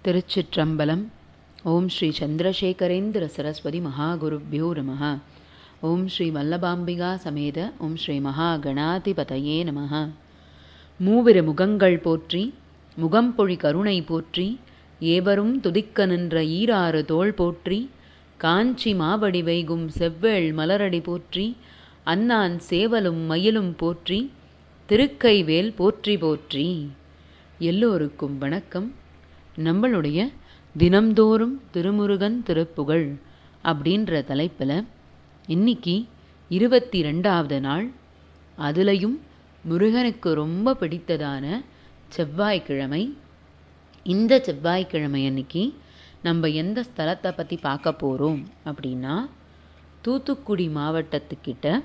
திருச்சிற்றம்பலம். ஓம் ஸ்ரீ சந்திரசேகரேந்திர சரஸ்வதி மகாகுருப்யோ நமः. ஓம் ஸ்ரீ வல்லபாம்பிகா சமேத ஓம் ஸ்ரீ மகா கணாதிபதயே நமः. மூவிரு முகங்கள் போற்றி முகம்பொழி கருணை போற்றி ஏவரும் துதிக்க நின்ற ஈராறு தோள் போற்றி காஞ்சி மாவடி வைகும் செவ்வேள் மலரடி போற்றி அன்னான் சேவலும் மயிலும் போற்றி திருக்கைவேல் போற்றி போற்றி. எல்லோருக்கும் வணக்கம். நம்மளுடைய தினம்தோறும் திருமுருகன் திருப்புகழ் அப்படின்ற தலைப்பில் இன்னைக்கு 22வது நாள். அதுலேயும் முருகனுக்கு ரொம்ப பிடித்ததான செவ்வாய்க்கிழமை. இந்த செவ்வாய்க்கிழமை அன்னைக்கு நம்ம எந்த ஸ்தலத்தை பற்றி பார்க்க போகிறோம் அப்படின்னா, தூத்துக்குடி மாவட்டத்துக்கிட்ட,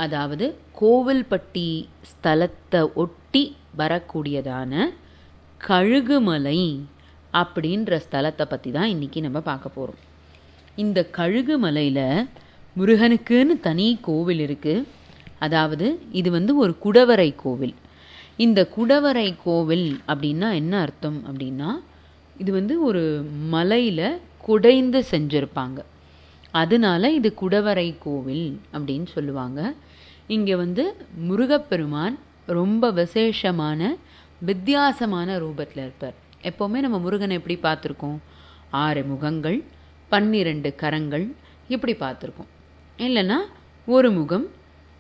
அதாவது கோவில்பட்டி ஸ்தலத்தை ஒட்டி வரக்கூடியதான கழுகுமலை அப்படின்ற ஸ்தலத்தை பற்றி தான் இன்றைக்கி நம்ம பார்க்க போகிறோம். இந்த கழுகுமலையில் முருகனுக்குன்னு தனி கோவில் இருக்குது. அதாவது இது ஒரு குடவரை கோவில். இந்த குடவரை கோவில் அப்படின்னா என்ன அர்த்தம் அப்படின்னா, இது ஒரு மலையில் குடைந்து செஞ்சுருப்பாங்க. அதனால இது குடவரை கோவில் அப்படின்னு சொல்லுவாங்க. இங்கே முருகப்பெருமான் ரொம்ப விசேஷமான வித்தியாசமான ரூபத்தில் இருப்பார். எப்போவுமே நம்ம முருகனை எப்படி பார்த்துருக்கோம்? 6 முகங்கள், 12 கரங்கள் இப்படி பார்த்துருக்கோம். இல்லைன்னா ஒரு முகம்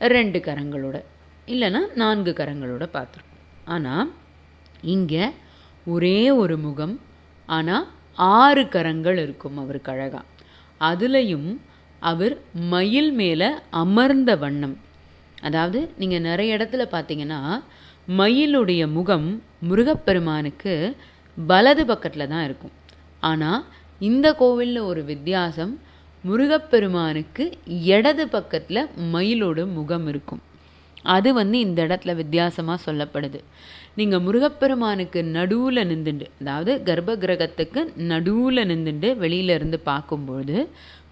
2 கரங்களோட, இல்லைன்னா 4 கரங்களோட பார்த்துருக்கோம். ஆனால் இங்கே ஒரே ஒரு முகம், ஆனால் 6 கரங்கள் இருக்கும் அவருக்கு அழகாக. அதுலேயும் அவர் மயில் மேலே அமர்ந்த வண்ணம். அதாவது நீங்கள் நிறைய இடத்துல பார்த்தீங்கன்னா மயிலுடைய முகம் முருகப்பெருமானுக்கு வலது பக்கத்தில் தான் இருக்கும். ஆனால் இந்த கோவிலில் ஒரு வித்தியாசம், முருகப்பெருமானுக்கு இடது பக்கத்தில் மயிலோட முகம் இருக்கும். அது இந்த இடத்துல வித்தியாசமாக சொல்லப்படுது. நீங்கள் முருகப்பெருமானுக்கு நடுவில் நின்றுண்டு, அதாவது கர்ப்ப கிரகத்துக்கு நடுவில் நின்றுண்டு வெளியிலேருந்து பார்க்கும்பொழுது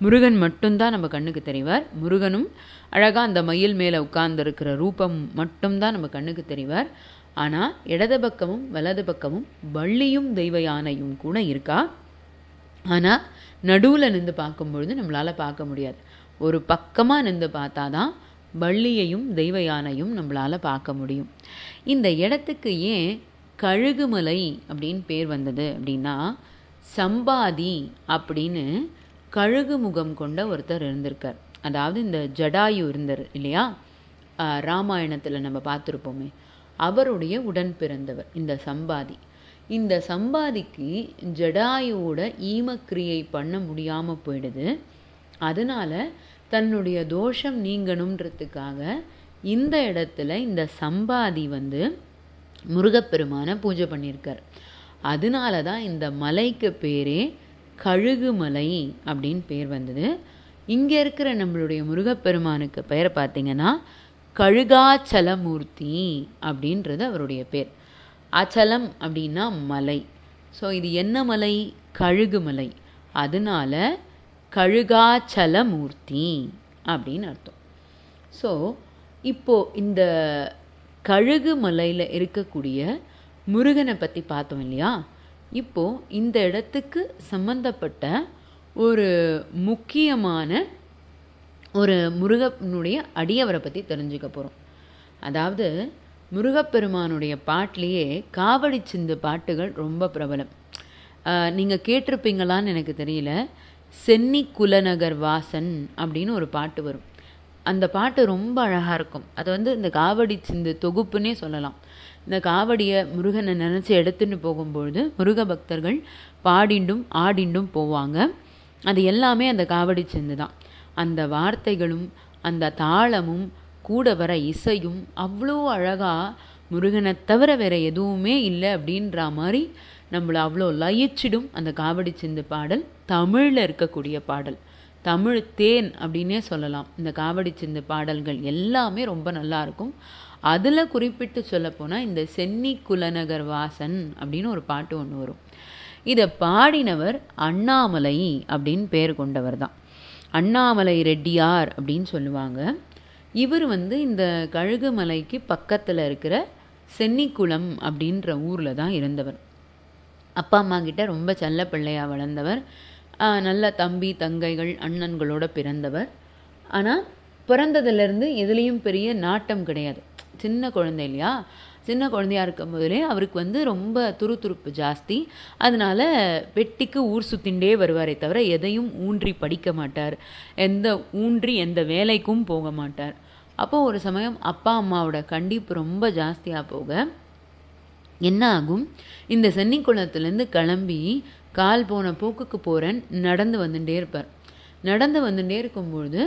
முருகன் மட்டும்தான் நம்ம கண்ணுக்கு தெரிவார். முருகனும் அழகாக அந்த மயில் மேலே உட்கார்ந்துருக்கிற ரூபம் மட்டும்தான் நம்ம கண்ணுக்கு தெரிவார். ஆனால் இடது பக்கமும் வலது பக்கமும் வள்ளியும் தெய்வ யானையும் கூட இருக்கா. ஆனால் நடுவில் நின்று பார்க்கும்பொழுது நம்மளால் பார்க்க முடியாது. ஒரு பக்கமாக நின்று பார்த்தா தான் வள்ளியையும் தெய்வ யானையும் நம்மளால் பார்க்க முடியும். இந்த இடத்துக்கு ஏன் கழுகுமலை அப்படின்னு பேர் வந்தது அப்படின்னா, சம்பாதி அப்படின்னு கழுகு முகம் கொண்ட ஒருத்தர் இருந்திருக்கார். அதாவது இந்த ஜடாயு இருந்தார் இல்லையா, ராமாயணத்தில் நம்ம பார்த்துருப்போமே, அவருடைய உடன் பிறந்தவர் இந்த சம்பாதி. இந்த சம்பாதிக்கு ஜடாயுவோட ஈமக்கிரியை பண்ண முடியாமல் போயிடுது. அதனால தன்னுடைய தோஷம் நீங்கணுன்றதுக்காக இந்த இடத்துல இந்த சம்பாதி முருகப்பெருமானை பூஜை பண்ணியிருக்கார். அதனால தான் இந்த மலைக்கு பேரே கழுகுமலை அப்படின்னு பேர் வந்தது. இங்கே இருக்கிற நம்மளுடைய முருகப்பெருமானுக்கு பெயர் பார்த்திங்கன்னா கழுகாச்சலமூர்த்தி அப்படின்றது அவருடைய பேர். அச்சலம் அப்படின்னா மலை. ஸோ இது என்ன மலை? கழுகுமலை. அதனால கழுகாச்சலமூர்த்தி அப்படின்னு அர்த்தம். ஸோ இப்போது இந்த கழுகுமலையில் இருக்கக்கூடிய முருகனை பற்றி பார்த்தோம் இல்லையா. இப்போது இந்த இடத்துக்கு சம்பந்தப்பட்ட ஒரு முக்கியமான ஒரு முருகனுடைய அடியவரை பற்றி தெரிஞ்சுக்க போகிறோம். அதாவது முருகப்பெருமானுடைய பாட்டிலேயே காவடி சிந்து பாட்டுகள் ரொம்ப பிரபலம். நீங்கள் கேட்டிருப்பீங்களான்னு எனக்கு தெரியல. சென்னி குலநகர் வாசன் அப்படின்னு ஒரு பாட்டு வரும். அந்த பாட்டு ரொம்ப அழகாக இருக்கும். அது இந்த காவடி சிந்து தொகுப்புன்னே சொல்லலாம். இந்த காவடியை முருகனை நினச்சி எடுத்துகிட்டு போகும்பொழுது முருக பக்தர்கள் பாடிண்டும் ஆடிண்டும் போவாங்க. அது எல்லாமே அந்த காவடி சிந்து தான். அந்த வார்த்தைகளும் அந்த தாளமும் கூட வர இசையும் அவ்வளோ அழகாக, முருகனை தவிர வேறு எதுவுமே இல்லை அப்படின்ற மாதிரி நம்மளை அவ்வளோ லயிச்சிடும் அந்த காவடி சிந்து பாடல். தமிழில் இருக்கக்கூடிய பாடல், தமிழ் தேன் அப்படின்னே சொல்லலாம். இந்த காவடி சிந்து பாடல்கள் எல்லாமே ரொம்ப நல்லாயிருக்கும். அதில் குறிப்பிட்டு சொல்லப்போனால் இந்த சென்னி குலநகர் வாசன் அப்படின்னு ஒரு பாட்டு ஒன்று வரும். இதை பாடினவர் அண்ணாமலை அப்படின்னு பேர் கொண்டவர் தான். அண்ணாமலை ரெட்டியார் அப்படின்னு சொல்லுவாங்க. இவர் இந்த கழுகுமலைக்கு பக்கத்தில் இருக்கிற சென்னிக்குளம் அப்படின்ற ஊரில் தான் இருந்தவர். அப்பா அம்மா கிட்ட ரொம்ப செல்ல பிள்ளையாக வளர்ந்தவர். நல்ல தம்பி தங்கைகள் அண்ணன்களோட பிறந்தவர். ஆனால் பிறந்ததுலேருந்து எதுலேயும் பெரிய நாட்டம் கிடையாது. சின்ன குழந்தை இல்லையா, சின்ன குழந்தையாக இருக்கும் போதிலே அவருக்கு ரொம்ப துருதுருப்பு ஜாஸ்தி. அதனால் வெட்டிக்கு ஊர் சுற்றிண்டே வருவாரே தவிர எதையும் ஊன்றி படிக்க மாட்டார், எந்த வேலைக்கும் போக மாட்டார். அப்போது ஒரு சமயம் அப்பா அம்மாவோட கண்டிப்பு ரொம்ப ஜாஸ்தியாக போக என்ன ஆகும், இந்த சென்னிக்குளத்துலேருந்து கிளம்பி கால் போன போக்குக்கு போகிறேன் நடந்து வந்துட்டே இருப்பார். நடந்து வந்துட்டே இருக்கும்பொழுது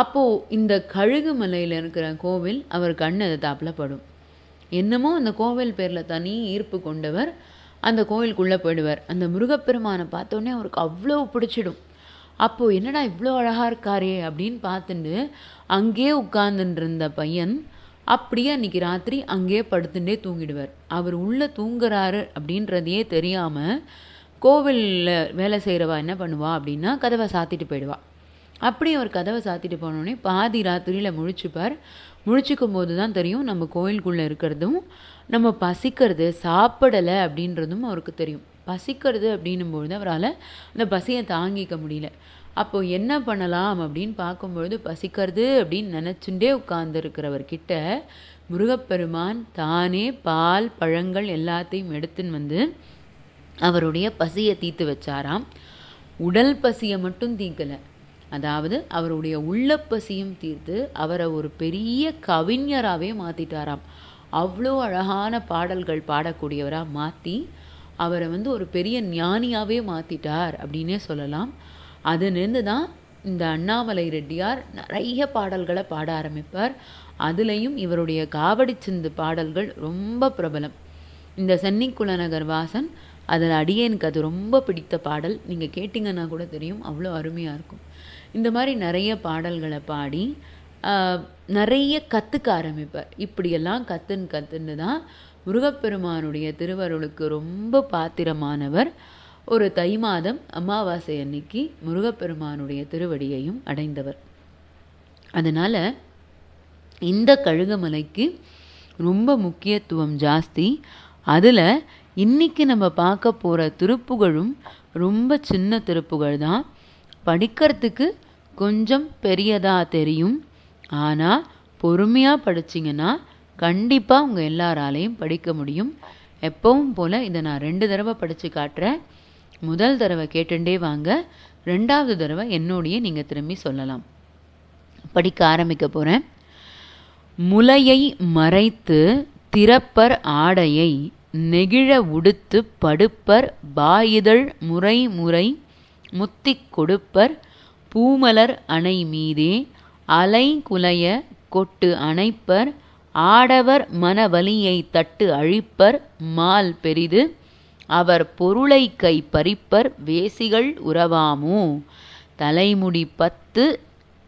அப்போது இந்த கழுகு மலையில் இருக்கிற கோவில் அவர் கண் எதிர்த்தாப்புல படும். என்னமோ அந்த கோவில் பேரில் தனி ஈர்ப்பு கொண்டவர் அந்த கோவிலுக்குள்ளே போயிடுவார். அந்த முருகப்பெருமானை பார்த்தோன்னே அவருக்கு அவ்வளோ பிடிச்சிடும். அப்போது என்னடா இவ்வளோ அழகாக இருக்காரே அப்படின்னு பார்த்துட்டு அங்கேயே உட்கார்ந்துட்டு இருந்த பையன் அப்படியே அன்றைக்கி ராத்திரி அங்கேயே படுத்துட்டே தூங்கிடுவார். அவர் உள்ளே தூங்குறாரு அப்படின்றதையே தெரியாமல் கோவிலில் வேலை செய்கிறவா என்ன பண்ணுவா அப்படின்னா கதவை சாத்திட்டு போயிடுவா. அப்படி அவர் கதவை சாத்திட்டு போனோடனே பாதி ராத்திரியில் முழிச்சுப்பார். முழிச்சிக்கும் போது தான் தெரியும் நம்ம கோயிலுக்குள்ளே இருக்கிறதும் நம்ம பசிக்கிறது சாப்பிடலை அப்படின்றதும் அவருக்கு தெரியும். பசிக்கிறது அப்படின்னும்பொழுது அவரால் அந்த பசியை தாங்கிக்க முடியல. அப்போது என்ன பண்ணலாம் அப்படின்னு பார்க்கும்பொழுது பசிக்கிறது அப்படின்னு நினச்சுட்டே உட்கார்ந்துருக்கிறவர்கிட்ட முருகப்பெருமான் தானே பால் பழங்கள் எல்லாத்தையும் எடுத்துன்னு அவருடைய பசியை தீர்த்து வச்சாராம். உடல் பசியை மட்டும் தீர்க்கலை, அதாவது அவருடைய உள்ளப்பசியும் தீர்த்து அவரை ஒரு பெரிய கவிஞராகவே மாற்றிட்டாராம். அவ்வளோ அழகான பாடல்கள் பாடக்கூடியவராக மாற்றி அவரை ஒரு பெரிய ஞானியாகவே மாற்றிட்டார் அப்படின்னே சொல்லலாம். அதுலேருந்து தான் இந்த அண்ணாமலை ரெட்டியார் நிறைய பாடல்களை பாட ஆரம்பிப்பார். அதுலேயும் இவருடைய காவடி சிந்து பாடல்கள் ரொம்ப பிரபலம். இந்த சென்னிக்குளநகர் வாசன் அதில் அடியேனுக்கு அது ரொம்ப பிடித்த பாடல். நீங்கள் கேட்டிங்கன்னா கூட தெரியும், அவ்வளோ அருமையாக இருக்கும். இந்த மாதிரி நிறைய பாடல்களை பாடி நிறைய கற்றுக்க ஆரம்பிப்பார். இப்படியெல்லாம் கற்றுன்னு தான் முருகப்பெருமானுடைய திருவருளுக்கு ரொம்ப பாத்திரமானவர். ஒரு தை மாதம் அமாவாசை அன்னைக்கு முருகப்பெருமானுடைய திருவடியையும் அடைந்தவர். அதனால் இந்த கழுகுமலைக்கு ரொம்ப முக்கியத்துவம் ஜாஸ்தி. அதில் இன்றைக்கி நம்ம பார்க்க போகிற திருப்புகழும் ரொம்ப சின்ன திருப்புகழ் தான். படிக்கிறதுக்கு கொஞ்சம் பெரியதாக தெரியும், ஆனால் பொறுமையாக படிச்சிங்கன்னா கண்டிப்பாக உங்கள் எல்லாராலையும் படிக்க முடியும். எப்பவும் போல் இதை நான் 2 தடவை படித்து காட்டுறேன். முதல் தடவை கேட்டுண்டே வாங்க, 2வது தடவை என்னோடையே நீங்கள் திரும்பி சொல்லலாம். படிக்க ஆரம்பிக்க போகிறேன். முலையை மறைத்து திறப்பர் ஆடையை நெகிழ உடுத்து படுப்பர் பாயிதழ் முறை முறை முத்திக் கொடுப்பர் பூமலர் அணை மீதே அலை குலைய கொட்டு அணைப்பர் ஆடவர் மனவலியை தட்டு அழிப்பர் மால் பெரிது அவர் பொருளை கை பறிப்பர் வேசிகள் உறவாமோ தலைமுடி 10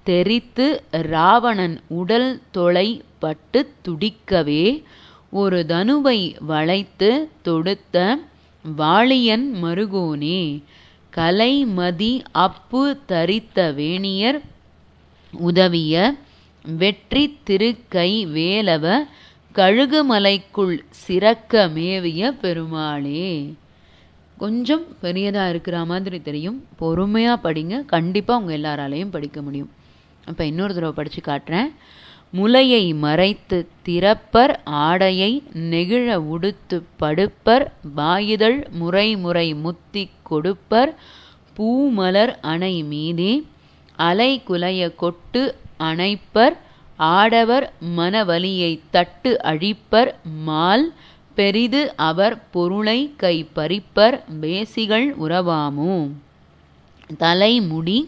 தெரித்து ராவணன் உடல் தொலை பட்டு துடிக்கவே ஒரு தனுவை வளைத்து தொடுத்த வாளியன் மருகோனே கலைமதி அப்பு தரித்த வேணியர் உதவிய வெற்றி திருக்கை வேலவ கழுகுமலைக்குள் சிறக்க மேவிய பெருமாளே. கொஞ்சம் பெரியதாக இருக்கிற மாதிரி தெரியும், பொறுமையாக படிங்க, கண்டிப்பாக உங்கள் எல்லாராலையும் படிக்க முடியும். அப்போ இன்னொரு தடவை படித்து காட்டுறேன். முலையை மறைத்து திறப்பர் ஆடையை நெகிழ உடுத்து படுப்பர் பாயிதழ் முறை முறை முத்தி கொடுப்பர் பூமலர் அணை மீதே அலை குலைய கொட்டு அணைப்பர் ஆடவர் மனவலியை தட்டு அழிப்பர் மால் பெரிது அவர் பொருளை கை பறிப்பர் வேசிகள் உறவாமோ தலைமுடி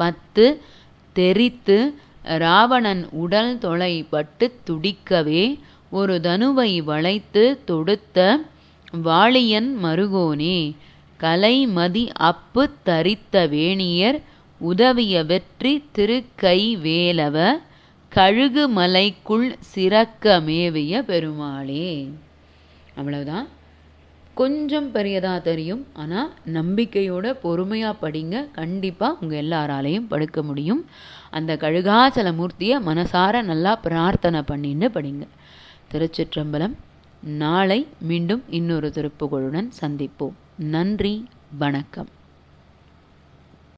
10 தெரித்து ராவணன் உடல் தொலை பட்டு துடிக்கவே ஒரு தனுவை வளைத்து தொடுத்த வாளியன் மருகோனே கலைமதி அப்பு தரித்த வேணியர் உதவிய வெற்றி திருக்கை வேலவ கழுகுமலைக்குள் சிறக்க மேவிய பெருமாளே. அவ்வளவுதான். கொஞ்சம் பெரியதாக தெரியும், ஆனால் நம்பிக்கையோட பொறுமையாக படிங்க, கண்டிப்பாக உங்கள் எல்லாராலையும் படிக்க முடியும். அந்த கழுகாச்சல மூர்த்தியை மனசார நல்லா பிரார்த்தனை பண்ணின்னு படிங்க. திருச்சிற்றம்பலம். நாளை மீண்டும் இன்னொரு திருப்புகழுடன் சந்திப்போம். நன்றி, வணக்கம்.